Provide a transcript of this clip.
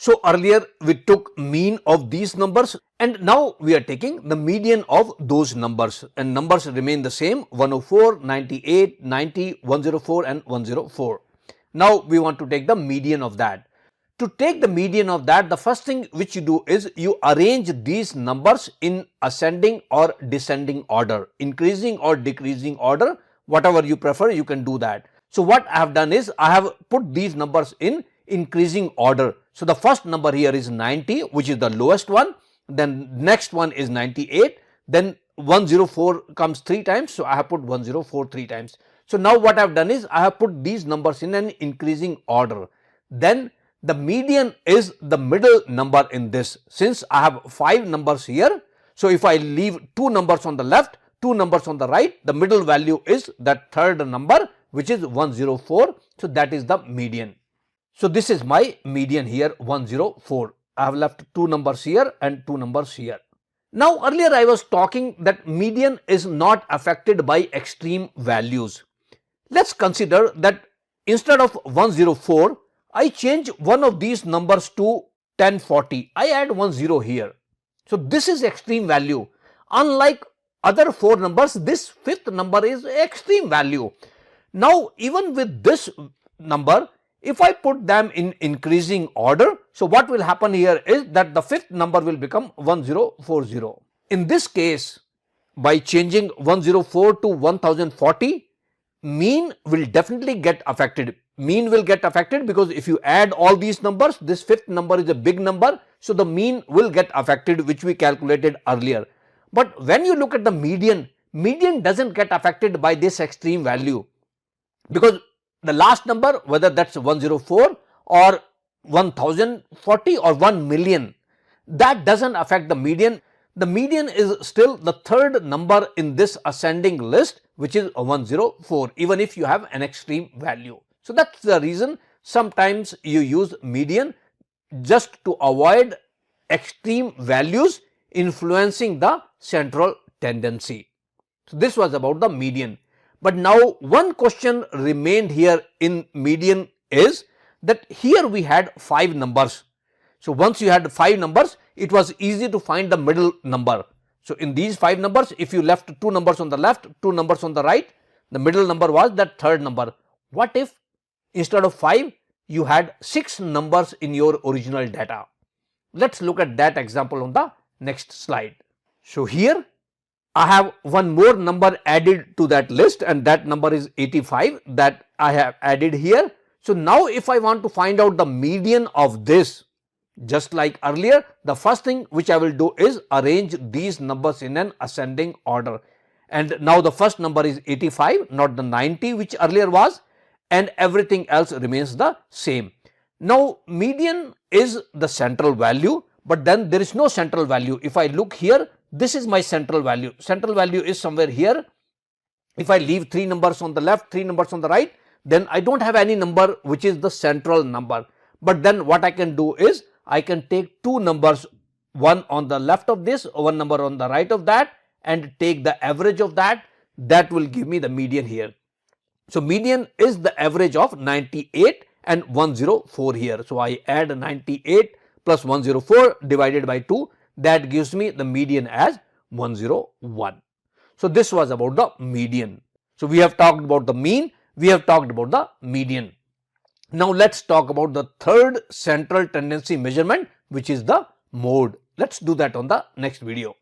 So earlier we took mean of these numbers and now we are taking the median of those numbers, and numbers remain the same: 104, 98, 90, 104 and 104. Now we want to take the median of that. To take the median of that, the first thing which you do is you arrange these numbers in ascending or descending order, increasing or decreasing order, whatever you prefer, you can do that. So what I have done is I have put these numbers in increasing order. So the first number here is 90, which is the lowest one, then next one is 98, then 104 comes 3 times, so I have put 104 3 times. So now what I have done is I have put these numbers in an increasing order. Then the median is the middle number in this. Since I have 5 numbers here, so if I leave 2 numbers on the left, 2 numbers on the right, the middle value is that third number, which is 104. So that is the median. So this is my median here, 104. I have left 2 numbers here and 2 numbers here. Now earlier I was talking that median is not affected by extreme values. Let's consider that instead of 104, I change one of these numbers to 1040. I add 10 here. So this is extreme value. Unlike other 4 numbers, this 5th number is extreme value. Now even with this number, if I put them in increasing order, so what will happen here is that the 5th number will become 1040. In this case, by changing 104 to 1040, mean will definitely get affected. Mean will get affected because if you add all these numbers, this 5th number is a big number, so the mean will get affected, which we calculated earlier. But when you look at the median, median doesn't get affected by this extreme value, because the last number, whether that's 104 or 1040 or 1 million, that doesn't affect the median. The median is still the third number in this ascending list, which is 104, even if you have an extreme value. So that's the reason sometimes you use median just to avoid extreme values influencing the central tendency. So this was about the median. But now one question remained here in median is that here we had 5 numbers. So once you had 5 numbers, it was easy to find the middle number. So in these 5 numbers, if you left 2 numbers on the left, 2 numbers on the right, the middle number was that third number. What if instead of 5, you had 6 numbers in your original data? Let's look at that example on the next slide. So here I have one more number added to that list, and that number is 85 that I have added here. So now if I want to find out the median of this, just like earlier, the first thing which I will do is arrange these numbers in an ascending order. And now the first number is 85, not the 90 which earlier was, and everything else remains the same. Now median is the central value, but then there is no central value. If I look here, this is my central value. Central value is somewhere here. If I leave 3 numbers on the left, 3 numbers on the right, then I don't have any number which is the central number. But then what I can do is I can take 2 numbers, one on the left of this, one number on the right of that, and take the average of that. That will give me the median here. So median is the average of 98 and 104 here. So I add 98 plus 104 divided by 2. That gives me the median as 101. So this was about the median. So we have talked about the mean, we have talked about the median. Now let's talk about the third central tendency measurement, which is the mode. Let's do that on the next video.